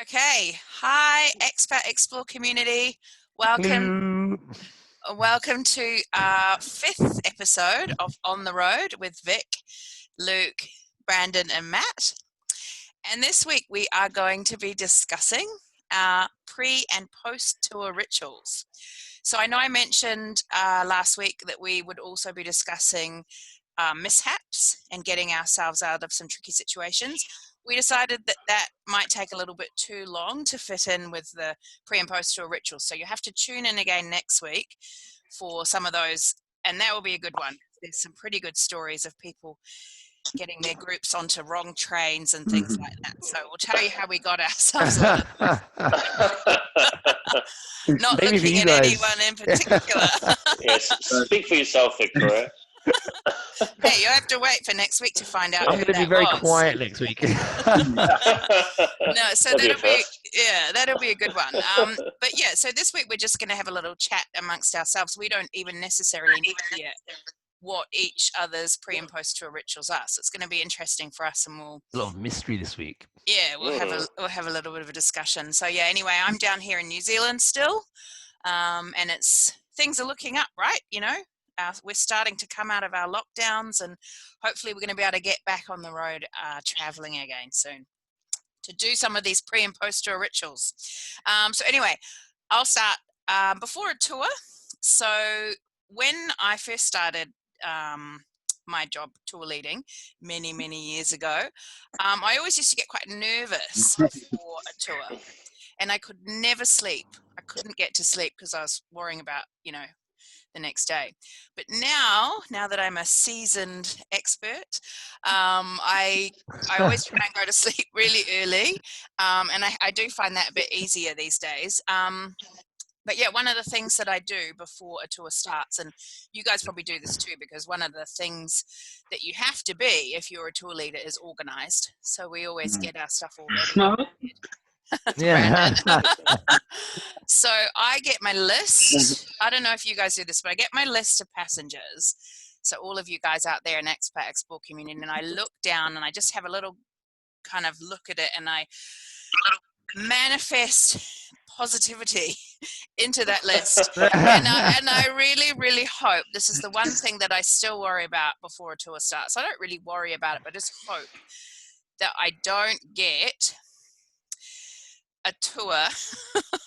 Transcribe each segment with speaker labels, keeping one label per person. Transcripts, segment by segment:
Speaker 1: Okay. Hi, Expat Explore community. Welcome.
Speaker 2: Hello.
Speaker 1: Welcome to our 5th episode of On the Road with Vic, Luke, Brandon, and Matt. And this week we are going to be discussing our pre- and post-tour rituals. So I know I mentioned last week that we would also be discussing mishaps and getting ourselves out of some tricky situations. We decided that that might take a little bit too long to fit in with the pre and post tour rituals. So you have to tune in again next week for some of those, and that will be a good one. There's some pretty good stories of people getting their groups onto wrong trains and things like that. So we'll tell you how we got ourselves on not
Speaker 2: Maybe for
Speaker 1: looking
Speaker 2: you
Speaker 1: at
Speaker 2: guys.
Speaker 1: anyone in particular.
Speaker 3: Yes, speak for yourself, Victoria.
Speaker 1: Hey, you have to wait for next week to find out
Speaker 2: I'm
Speaker 1: who
Speaker 2: going to be
Speaker 1: that
Speaker 2: very
Speaker 1: was.
Speaker 2: quiet next week.
Speaker 1: No, so that'll be a good one. But yeah, so this week we're just going to have a little chat amongst ourselves. We don't even necessarily know yet what each other's pre and post tour rituals are. So it's going to be interesting for us, and we'll
Speaker 2: A lot of mystery this week.
Speaker 1: yeah we'll have a little bit of a discussion. So yeah, anyway, I'm down here in New Zealand still, and things are looking up, right? You know. We're starting to come out of our lockdowns, and hopefully we're going to be able to get back on the road traveling again soon to do some of these pre and post tour rituals. So anyway, I'll start before a tour. So when I first started my job tour leading many years ago, I always used to get quite nervous before a tour, and I could never sleep. I couldn't get to sleep because I was worrying about, the next day. But now that I'm a seasoned expert, I always try and go to sleep really early, and I do find that a bit easier these days. But yeah, one of the things that I do before a tour starts, and you guys probably do this too, because one of the things that you have to be if you're a tour leader is organized. So we always get our stuff all ready.
Speaker 2: Yeah.
Speaker 1: So I get my list. I don't know if you guys do this, but I get my list of passengers. So all of you guys out there in Expat Explore community, and I look down and I just have a little kind of look at it, and I manifest positivity into that list. and I really hope, this is the one thing that I still worry about before a tour starts. I don't really worry about it, but just hope that I don't get a tour,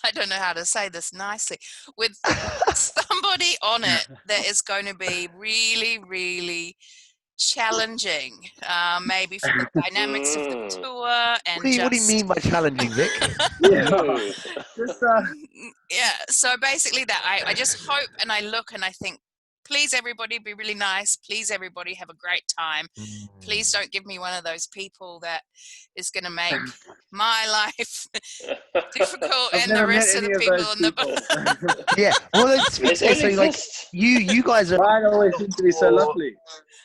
Speaker 1: I don't know how to say this nicely, with somebody on it that is going to be really challenging, maybe for the dynamics of the tour. And
Speaker 2: what do you mean by challenging, Vic?
Speaker 1: Yeah, so basically that I just hope, and I look and I think, please everybody be really nice, please everybody have a great time, please don't give me one of those people that is going to make my life difficult and the rest of the people in the boat.
Speaker 2: Yeah, well, so like you guys are.
Speaker 4: Mine always seem to be so lovely.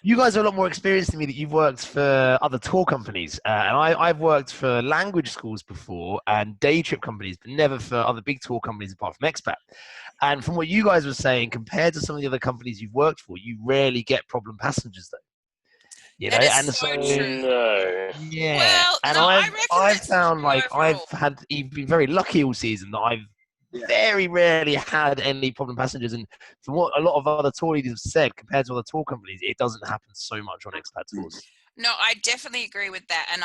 Speaker 2: You guys are a lot more experienced than me. That you've worked for other tour companies, and I've worked for language schools before and day trip companies, but never for other big tour companies apart from Expat. And from what you guys were saying, compared to some of the other companies you've worked for, you rarely get problem passengers, though. You know,
Speaker 1: that is so true.
Speaker 3: No.
Speaker 2: Yeah,
Speaker 1: well,
Speaker 2: and
Speaker 1: no,
Speaker 2: I've found like
Speaker 1: overall.
Speaker 2: I've been very lucky all season that I've very rarely had any problem passengers. And from what a lot of other tour leaders have said, compared to other tour companies, it doesn't happen so much on Expat tours.
Speaker 1: No, I definitely agree with that, and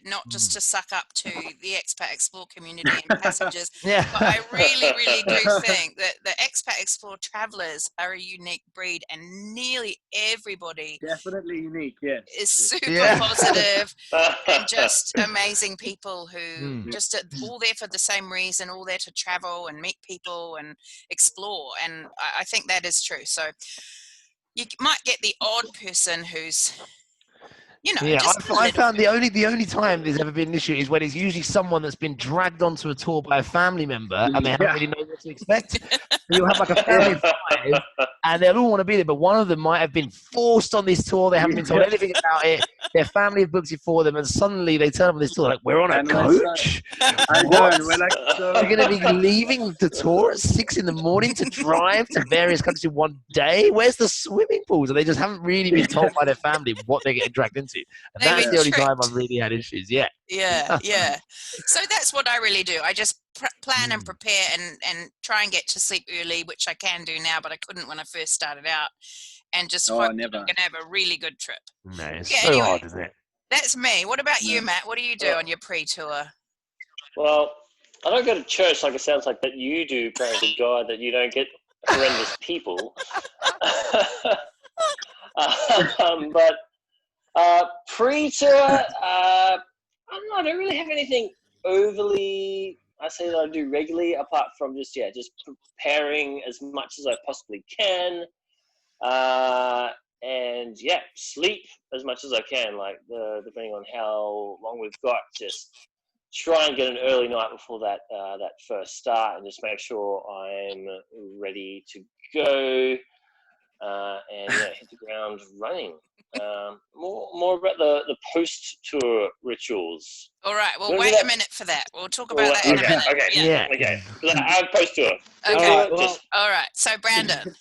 Speaker 1: not just to suck up to the Expat Explore community and passengers,
Speaker 2: Yeah.
Speaker 1: but I really do think that the Expat Explore travellers are a unique breed, and nearly everybody
Speaker 4: Definitely unique, yes.
Speaker 1: is super positive and just amazing people who just are all there for the same reason, all there to travel and meet people and explore, and I think that is true. So you might get the odd person who's,
Speaker 2: I found the only time there's ever been an issue is when it's usually someone that's been dragged onto a tour by a family member and they haven't really known what to expect. You'll have like a family of 5 and they'll all want to be there, but one of them might have been forced on this tour. They haven't been told anything about it. Their family have booked it for them, and suddenly they turn up on this tour like, we're on a coach.
Speaker 4: I know. We're like,
Speaker 2: we're going to be leaving the tour at 6 a.m. to drive to various countries in one day. Where's the swimming pools? And they just haven't really been told by their family what they're getting dragged into. And that's the only time I've really had issues. Yeah.
Speaker 1: Yeah. So that's what I really do. I just plan and prepare and try and get to sleep early, which I can do now, but I couldn't when I first started out. And just hope that I'm going to have a really good trip.
Speaker 2: No, it's
Speaker 1: Yeah,
Speaker 2: so
Speaker 1: anyway,
Speaker 2: hard, isn't it?
Speaker 1: that's me. What about you, Matt? What do you do on your pre-tour?
Speaker 3: Well, I don't go to church like it sounds like that you do, praying to God that you don't get horrendous people. But pre-tour, I don't really have anything overly, I say that I do regularly, apart from just preparing as much as I possibly can. And sleep as much as I can, like depending on how long we've got, just try and get an early night before that first start, and just make sure I'm ready to go, and hit the ground running. More about the post-tour rituals.
Speaker 1: All right, well, wait a minute for that. We'll talk about that in a minute.
Speaker 3: Okay. I'm post-tour.
Speaker 1: Okay.
Speaker 4: Well,
Speaker 1: all right. So, Brandon.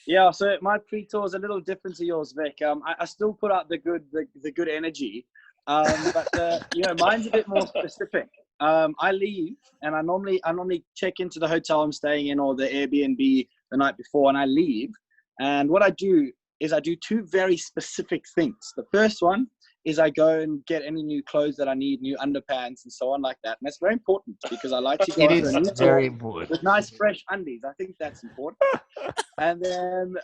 Speaker 4: Yeah, so my pre-tour is a little different to yours, Vic. I still put out the good energy, but mine's a bit more specific. I leave, and I normally check into the hotel I'm staying in or the Airbnb the night before, and I leave. And what I do is I do two very specific things. The first one is I go and get any new clothes that I need, new underpants and so on like that. And that's very important because I like to go to a new tour with nice fresh undies. I think that's important. And then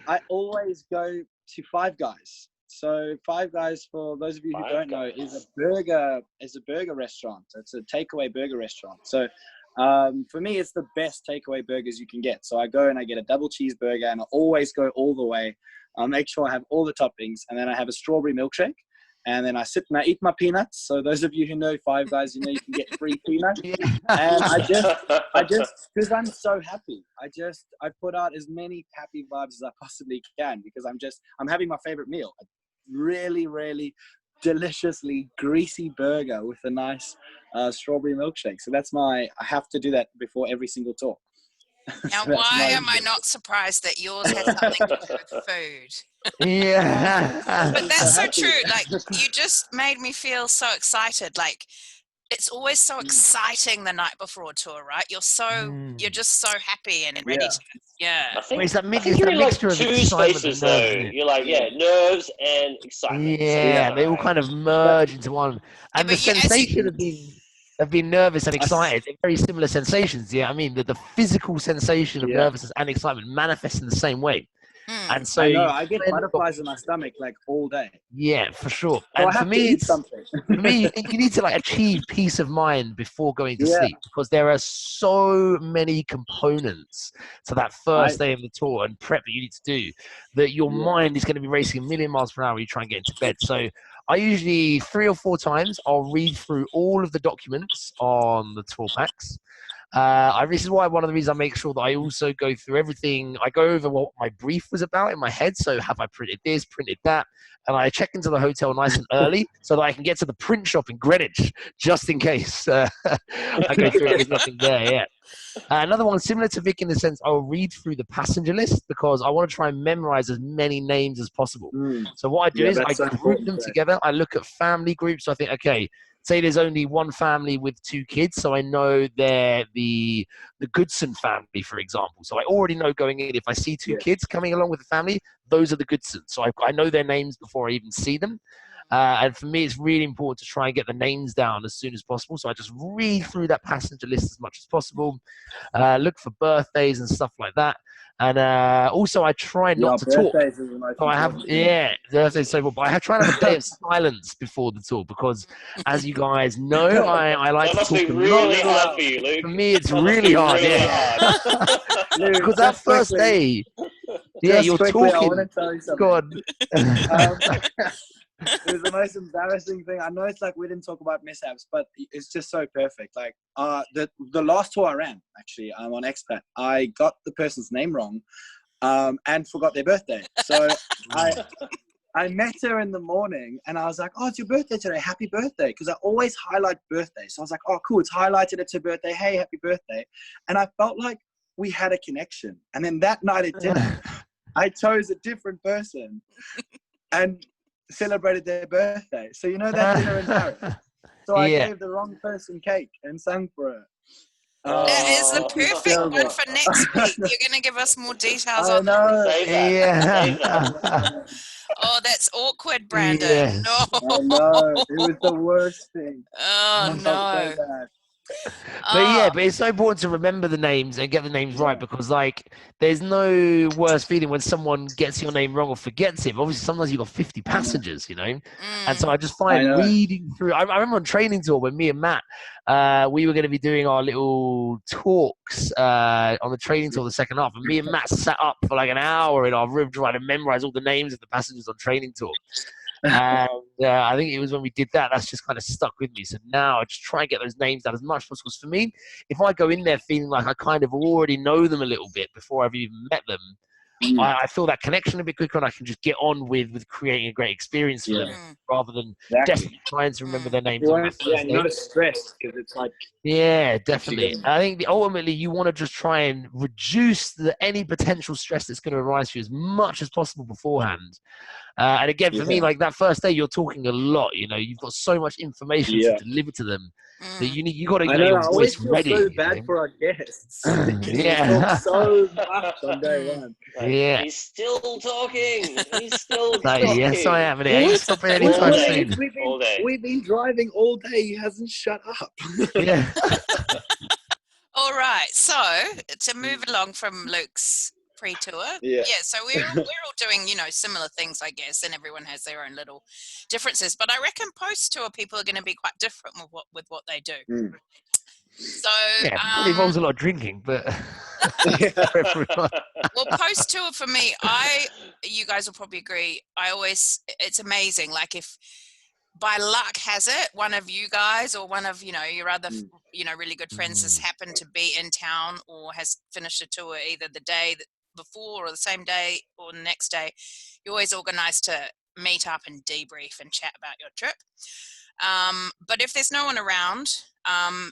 Speaker 4: I always go to Five Guys. So Five Guys, for those of you who don't know, is a burger restaurant. It's a takeaway burger restaurant. So for me, it's the best takeaway burgers you can get. So I go and I get a double cheeseburger, and I always go all the way. I'll make sure I have all the toppings, and then I have a strawberry milkshake. And then I sit and I eat my peanuts. So those of you who know Five Guys, you can get free peanuts. And I just, because I'm so happy, I put out as many happy vibes as I possibly can, because I'm having my favorite meal. A really, really deliciously greasy burger with a nice strawberry milkshake. So I have to do that before every single tour.
Speaker 1: Now, why am I not surprised that yours has something to do with food?
Speaker 2: Yeah.
Speaker 1: But that's so true. Like, you just made me feel so excited. Like, it's always so exciting the night before a tour, right? You're just so happy and ready to.
Speaker 3: I think,
Speaker 2: it's that
Speaker 3: you're in
Speaker 2: mixture
Speaker 3: like
Speaker 2: of
Speaker 3: two
Speaker 2: excitement
Speaker 3: spaces,
Speaker 2: and nerves,
Speaker 3: though.
Speaker 2: isn't it?
Speaker 3: You're like, nerves and excitement.
Speaker 2: Yeah, they all kind of merge into one. And the sensation of being nervous and excited, they're very similar sensations. Yeah, I mean, the physical sensation of nervousness and excitement manifest in the same way. And so
Speaker 4: I know, I get butterflies in my stomach like all day.
Speaker 2: Yeah, for sure.
Speaker 4: So
Speaker 2: and
Speaker 4: I have
Speaker 2: for me,
Speaker 4: for
Speaker 2: me, you need to achieve peace of mind before going to sleep, because there are so many components to that first day of the tour and prep that you need to do that your mind is going to be racing a million miles per hour when you try and get into bed. So I usually 3 or 4 times I'll read through all of the documents on the tour packs. This is why one of the reasons I make sure that I also go through everything. I go over what my brief was about in my head. So have I printed this, printed that? And I check into the hotel nice and early so that I can get to the print shop in Greenwich, just in case I go through and there's nothing there yet. Another one similar to Vic in the sense I'll read through the passenger list because I want to try and memorize as many names as possible. So what I do is I group them together. I look at family groups. So I think, okay, say there's only one family with 2 kids, so I know they're the Goodson family, for example. So I already know going in, if I see 2 kids coming along with the family, those are the Goodsons. So I know their names before I even see them. And for me, it's really important to try and get the names down as soon as possible. So I just read through that passenger list as much as possible, look for birthdays and stuff like that. And also, I try not to talk. So I have, birthdays so but I try to have a day of silence before the tour because, as you guys know, I like to talk
Speaker 3: a lot. That must be really hard for you, Luke.
Speaker 2: For me, it's really hard. Because that first day, you're talking.
Speaker 4: I want to tell you something.
Speaker 2: God.
Speaker 4: It was the most embarrassing thing. I know it's like we didn't talk about mishaps, but it's just so perfect. Like the last tour I ran, actually, on Expat, I got the person's name wrong and forgot their birthday. So I met her in the morning and I was like, oh, it's your birthday today. Happy birthday. Because I always highlight birthdays. So I was like, oh, cool. It's highlighted. It's her birthday. Hey, happy birthday. And I felt like we had a connection. And then that night at dinner, I chose a different person. And celebrated their birthday. So you know that dinner in Paris. So I
Speaker 2: Yeah.
Speaker 4: gave the wrong person cake and sang for it.
Speaker 1: That is the
Speaker 3: Oh.
Speaker 1: perfect one for next week. You're going to give us more details
Speaker 4: I
Speaker 1: on that.
Speaker 4: know.
Speaker 3: Save that. Save that.
Speaker 2: Yeah.
Speaker 1: Oh, that's awkward, Brandon. No.
Speaker 2: Yes.
Speaker 4: I know. It was the worst thing.
Speaker 1: Oh,
Speaker 4: I felt so
Speaker 1: no.
Speaker 4: bad.
Speaker 1: Oh,
Speaker 2: But it's so important to remember the names and get the names right, because like there's no worse feeling when someone gets your name wrong or forgets it. But obviously, sometimes you've got 50
Speaker 4: I know.
Speaker 2: passengers, you know. And so
Speaker 1: mm,
Speaker 2: I just
Speaker 4: I
Speaker 2: find
Speaker 4: know.
Speaker 2: reading through. I remember on training tour when me and Matt, we were going to be doing our little talks on the training tour the second half, and me and Matt sat up for like an hour in our room trying to memorize all the names of the passengers on training tour. And I think it was when we did that, that's just kind of stuck with me. So now I just try and get those names down as much as possible. Because for me, if I go in there feeling like I kind of already know them a little bit before I've even met them, I feel that connection a bit quicker, and I can just get on with creating a great experience for them,
Speaker 1: mm,
Speaker 2: rather than
Speaker 4: Exactly.
Speaker 2: desperately trying to remember
Speaker 1: mm.
Speaker 2: their names
Speaker 4: You
Speaker 2: on that
Speaker 4: won't, yeah,
Speaker 2: first
Speaker 4: and
Speaker 2: day.
Speaker 4: you're not stressed because it's like
Speaker 2: Yeah,
Speaker 4: actually
Speaker 2: definitely.
Speaker 4: getting.
Speaker 2: I think ultimately you want to just try and reduce any potential stress that's going to arise for you as much as possible beforehand. And again, for me,
Speaker 4: Yeah.
Speaker 2: like that first day, you're talking a lot. You know, you've got so much information to
Speaker 4: Yeah.
Speaker 2: deliver to them that
Speaker 1: Mm.
Speaker 2: you got to
Speaker 4: I
Speaker 2: get
Speaker 4: know.
Speaker 2: your
Speaker 4: I always
Speaker 2: voice
Speaker 4: feel so
Speaker 2: ready.
Speaker 4: bad for our guests because we talk
Speaker 2: Yeah,
Speaker 4: so much on day
Speaker 1: Mm.
Speaker 4: one.
Speaker 3: Like,
Speaker 2: yeah.
Speaker 3: he's still talking. He's still
Speaker 2: Like, yes, I
Speaker 3: talking.
Speaker 2: am, and it ain't stopping
Speaker 3: All
Speaker 2: anytime
Speaker 3: day.
Speaker 2: soon.
Speaker 3: All day.
Speaker 4: We've been driving all day. He hasn't shut up.
Speaker 2: Yeah,
Speaker 1: All right. So to move along from Luke's pre-tour,
Speaker 4: Yeah.
Speaker 1: so we're all doing similar things, I guess, and everyone has their own little differences. But I reckon post-tour people are going to be quite different with what they do.
Speaker 4: Mm.
Speaker 1: So
Speaker 2: yeah. Probably involves a lot of drinking, but for everyone.
Speaker 1: well, post-tour for me, you guys will probably agree. It's amazing. Like if by luck has it, one of you guys or one of your other
Speaker 4: Mm.
Speaker 1: really good friends has happened to be in town or has finished a tour either the day before or the same day or the next day. You always organize to meet up and debrief and chat about your trip. But if there's no one around,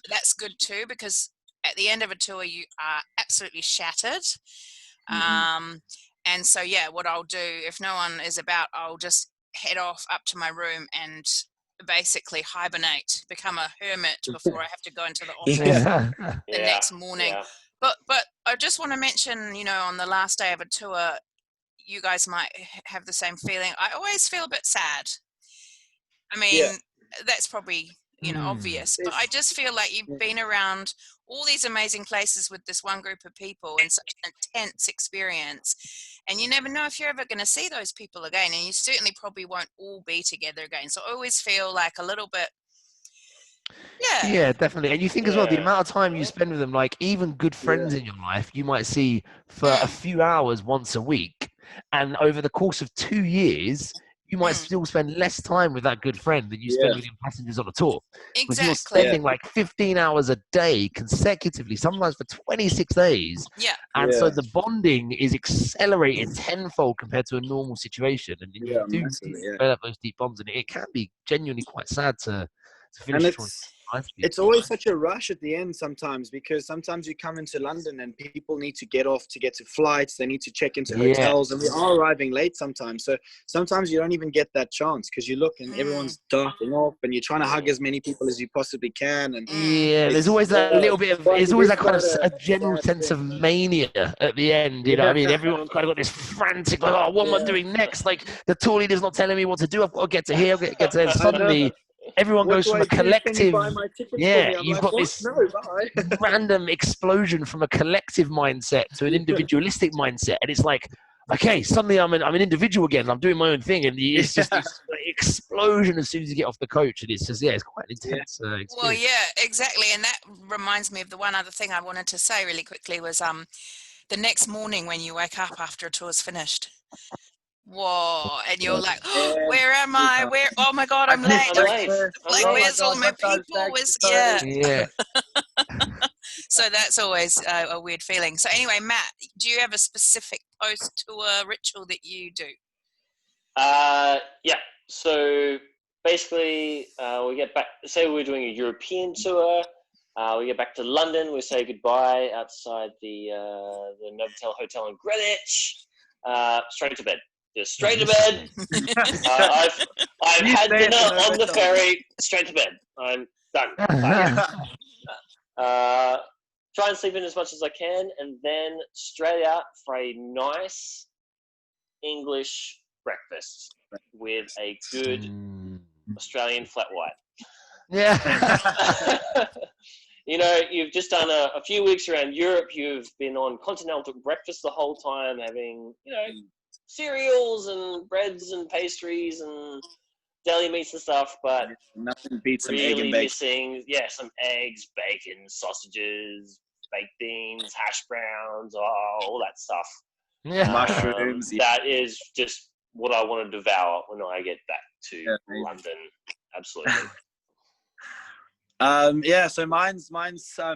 Speaker 1: that's good too, because at the end of a tour you are absolutely shattered. And so what I'll do if no one is about, I'll just head off up to my room and basically hibernate, become a hermit before I have to go into the office
Speaker 2: Yeah.
Speaker 1: the next morning.
Speaker 3: Yeah.
Speaker 1: But I just want to mention, on the last day of a tour, you guys might have the same feeling. I always feel a bit sad. I mean,
Speaker 4: Yeah.
Speaker 1: that's probably obvious, but I just feel like you've been around all these amazing places with this one group of people and such an intense experience, and you never know if you're ever going to see those people again, and you certainly probably won't all be together again. So I always feel like a little bit
Speaker 2: Yeah, definitely. And you think as well, the
Speaker 3: Yeah.
Speaker 2: amount of time you spend with them, like even good
Speaker 4: Yeah.
Speaker 2: friends in your life, you might see for a
Speaker 1: mm,
Speaker 2: few hours once a week. And over the course of 2 years, you might
Speaker 1: mm,
Speaker 2: still spend less time with that good friend than you spend
Speaker 4: Yeah.
Speaker 2: with your passengers on a tour. Because you're
Speaker 1: exactly.
Speaker 2: spending like 15 hours a day consecutively, sometimes for 26 days.
Speaker 1: Yeah.
Speaker 2: And so
Speaker 4: Yeah.
Speaker 2: the bonding is accelerated tenfold compared to a normal situation. And you
Speaker 4: Yeah.
Speaker 2: do
Speaker 4: Massively. Yeah.
Speaker 2: develop those deep bonds. And it can be genuinely quite sad to
Speaker 4: And
Speaker 2: finish strong.
Speaker 4: it's always such a rush at the end sometimes, because sometimes you come into London and people need to get off to get to flights. They need to check into hotels, and we are arriving late sometimes. So sometimes you don't even get that chance because you look and everyone's darting off and you're trying to hug as many people as you possibly can. And
Speaker 2: Yeah, there's always that little bit of, there's
Speaker 4: it
Speaker 2: always
Speaker 4: is
Speaker 2: that kind of
Speaker 4: quite
Speaker 2: a
Speaker 4: a
Speaker 2: general
Speaker 4: sad
Speaker 2: sense
Speaker 4: thing.
Speaker 2: of mania at the end. You know what I mean? Everyone's kind of got this frantic, like, oh, what am I doing next? Like the tour leader's not telling me what to do. I've got to get to here, I've got to get to there.
Speaker 4: I know.
Speaker 2: Suddenly, everyone
Speaker 4: What
Speaker 2: goes
Speaker 4: do
Speaker 2: from
Speaker 4: I
Speaker 2: a
Speaker 4: do? Can you
Speaker 2: collective,
Speaker 4: buy my tickets for me? I'm
Speaker 2: you've
Speaker 4: like,
Speaker 2: got
Speaker 4: what?
Speaker 2: this
Speaker 4: No, bye.
Speaker 2: random explosion from a collective mindset to an individualistic mindset. And it's like, okay, suddenly I'm an individual again. I'm doing my own thing. And it's just this explosion as soon as you get off the coach. And it's just, it's quite an intense experience.
Speaker 1: Well, yeah, exactly. And that reminds me of the one other thing I wanted to say really quickly was the next morning when you wake up after a tour's finished. Whoa, and you're like, oh,
Speaker 4: Yeah.
Speaker 1: where am I? Where? Oh my God, I'm late.
Speaker 3: I'm late. I'm
Speaker 1: Like,
Speaker 3: late.
Speaker 1: where's all my people? Where's, yeah.
Speaker 2: Yeah.
Speaker 1: So that's always a weird feeling. So anyway, Matt, do you have a specific post-tour ritual that you do?
Speaker 3: Yeah. So basically, we get back. Say we're doing a European tour. We get back to London. We say goodbye outside the Novotel Hotel in Greenwich. Straight to bed. Just straight to bed. I've had dinner on the ferry. Straight to bed. I'm done. Try and sleep in as much as I can, and then straight out for a nice English breakfast with a good Australian flat white.
Speaker 2: Yeah.
Speaker 3: You know, you've just done a few weeks around Europe. You've been on continental breakfast the whole time, having, you know, cereals and breads and pastries and deli meats and stuff, but
Speaker 4: nothing beats some
Speaker 3: really
Speaker 4: egg and bacon.
Speaker 3: missing, some eggs, bacon, sausages, baked beans, hash browns, all that stuff.
Speaker 2: Yeah.
Speaker 4: Mushrooms.
Speaker 3: That is just what I want to devour when I get back to London. Absolutely.
Speaker 4: So mine's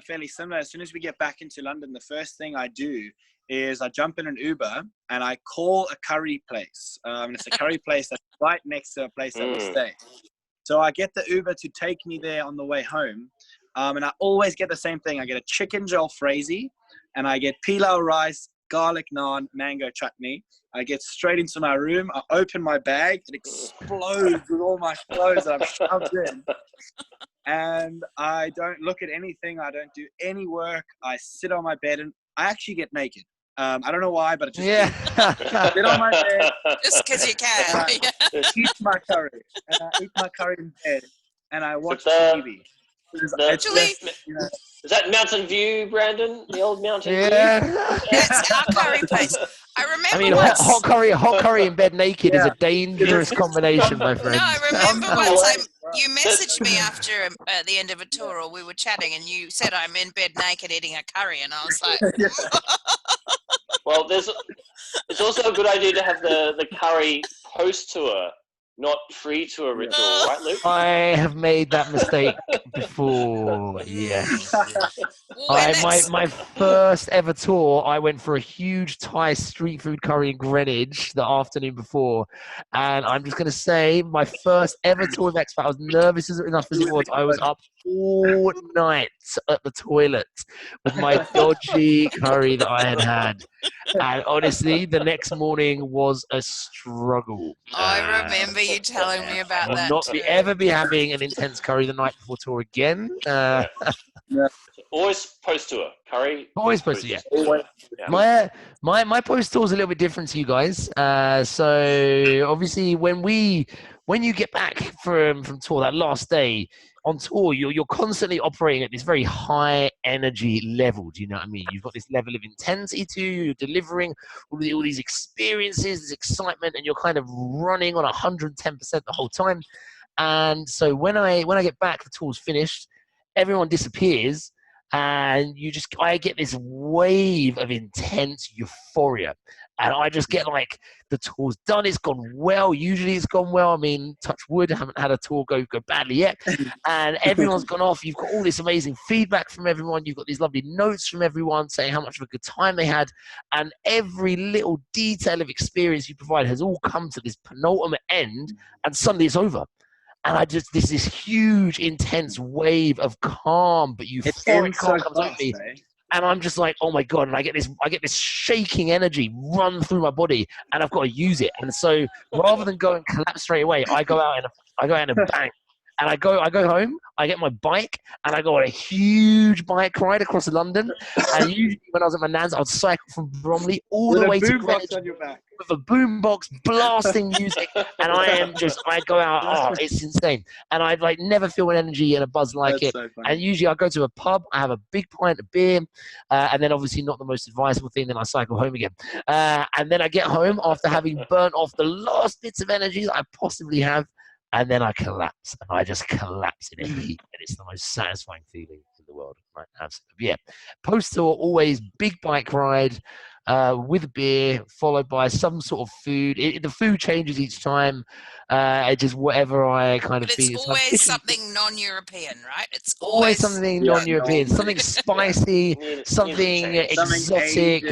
Speaker 4: fairly similar. As soon as we get back into London, the first thing I do is I jump in an Uber and I call a curry place. And it's a curry place that's right next to a place that we stay. So I get the Uber to take me there on the way home. And I always get the same thing. I get a chicken jalfrezi and I get pilau rice, garlic naan, mango chutney. I get straight into my room. I open my bag. It explodes with all my clothes that I've shoved in. And I don't look at anything. I don't do any work. I sit on my bed and I actually get naked. I don't know why, but it just sit on my bed.
Speaker 1: Just because you can.
Speaker 4: Eat my curry. And I eat my curry in bed. And I watch TV.
Speaker 1: Actually,
Speaker 3: is that Mountain View, Brandon? The old Mountain View?
Speaker 1: That's our curry place. I mean,
Speaker 2: hot curry in bed naked is a dangerous combination, my friend.
Speaker 1: No, I remember once you messaged me after at the end of a tour, or we were chatting, and you said I'm in bed naked eating a curry, and I was like,
Speaker 3: well, it's also a good idea to have the curry post-tour, not pre-tour ritual, right, Luke?
Speaker 2: I have made that mistake before. Yes. My first ever tour, I went for a huge Thai street food curry in Greenwich the afternoon before, and I'm just going to say my first ever tour with Expat, I was nervous enough as it was. I was up all night at the toilet with my dodgy curry that I had. And honestly, the next morning was a struggle.
Speaker 1: I remember you telling me about that.
Speaker 2: I will not ever be having an intense curry the night before tour again.
Speaker 3: Always post tour curry.
Speaker 2: Always post tour. Yeah. My post tour is a little bit different to you guys. So obviously, when you get back from tour that last day on tour, you're constantly operating at this very high energy level. Do you know what I mean? You've got this level of intensity to you. You're delivering all these experiences, this excitement, and you're kind of running on 110% the whole time. And so when I get back, the tour's finished, everyone disappears, and I get this wave of intense euphoria. And I just get like, the tour's done, it's gone well. Usually it's gone well. I mean, touch wood, I haven't had a tour go badly yet. And everyone's gone off. You've got all this amazing feedback from everyone. You've got these lovely notes from everyone saying how much of a good time they had. And every little detail of experience you provide has all come to this penultimate end, and suddenly it's over. And there's this huge, intense wave of calm, but euphoric calm comes over me. And I'm just like, oh my God. And I get this shaking energy run through my body, and I've got to use it. And so rather than go and collapse straight away, I go out in a bang. And I go home, I get my bike, and I go on a huge bike ride across London. And usually when I was at my nan's, I'd cycle from Bromley all the way to Greenwich with a boombox blasting music. And I go out, it's insane. And I never feel an energy and a buzz like it. So and usually I go to a pub, I have a big pint of beer, and then obviously not the most advisable thing, then I cycle home again. And then I get home after having burnt off the last bits of energy that I possibly have. And then I collapse, and I just collapse in a heap, and it's the most satisfying feeling in the world. Right? Absolutely. Yeah. Post-tour, always big bike ride with a beer, followed by some sort of food. The food changes each time. Just whatever I kind of feel.
Speaker 1: It's always something non-European, right? It's
Speaker 2: always something non-European, something spicy, something exotic.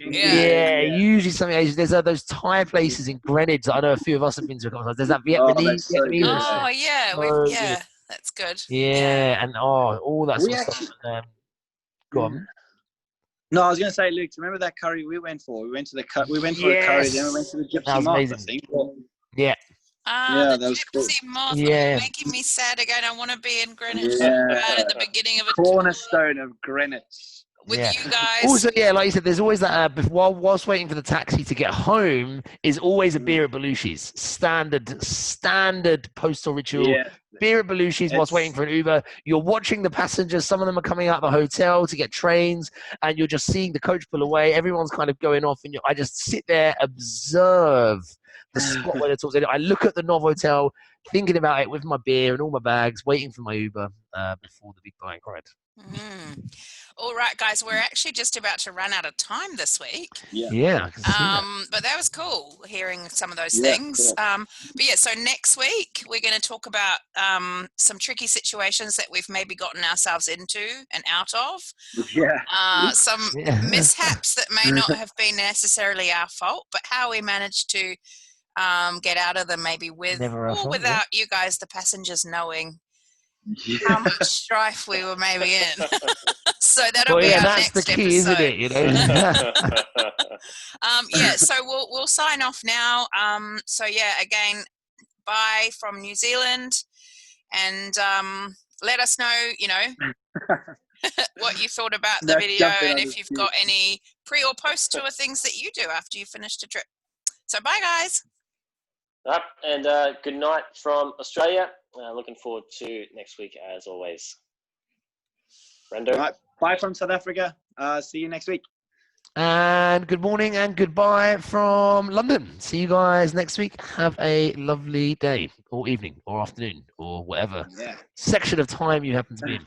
Speaker 2: Usually something Asian. There's those Thai places in Greenwich that I know a few of us have been to. There's that Vietnamese.
Speaker 1: That's good.
Speaker 2: Yeah, and all that sort of stuff. Go on.
Speaker 4: No, I was going to say, Luke, remember that curry we went for? We went for a curry, then we went to the
Speaker 2: That
Speaker 4: Gypsy
Speaker 2: was
Speaker 4: Moth, I
Speaker 2: amazing.
Speaker 4: think.
Speaker 2: Yeah.
Speaker 1: The
Speaker 4: that was cool.
Speaker 1: Gypsy Moth.
Speaker 2: Yeah.
Speaker 1: Making me sad again. I want to be in Greenwich
Speaker 4: Yeah.
Speaker 1: right at the beginning of a
Speaker 4: cornerstone of Greenwich.
Speaker 1: with you guys.
Speaker 2: Also, like you said, there's always that. Whilst waiting for the taxi to get home, is always a beer at Belushi's. Standard postal ritual.
Speaker 4: Yeah.
Speaker 2: Beer at Belushi's whilst waiting for an Uber. You're watching the passengers. Some of them are coming out of the hotel to get trains, and you're just seeing the coach pull away. Everyone's kind of going off, and I just sit there, observe the spot where they're talking. I look at the Novotel, thinking about it with my beer and all my bags, waiting for my Uber before the big bike ride.
Speaker 1: All right, guys, we're actually just about to run out of time this week.
Speaker 2: Yeah. I can see that.
Speaker 1: But that was cool hearing some of those things. But yeah, so next week we're going to talk about some tricky situations that we've maybe gotten ourselves into and out of. Some mishaps that may not have been necessarily our fault, but how we managed to get out of them, maybe with or without you guys, the passengers, knowing how much strife we were maybe in. So that'll be our next
Speaker 2: the key,
Speaker 1: episode.
Speaker 2: Isn't it?
Speaker 1: So we'll sign off now. So yeah, again, bye from New Zealand, and let us know, what you thought about the video, and if you've got any pre or post tour things that you do after you finished a trip. So bye, guys.
Speaker 3: And good night from Australia. Looking forward to next week as always. Brendo.
Speaker 4: Right. Bye from South Africa. See you next week.
Speaker 2: And good morning and goodbye from London. See you guys next week. Have a lovely day or evening or afternoon or whatever section of time you happen to be in.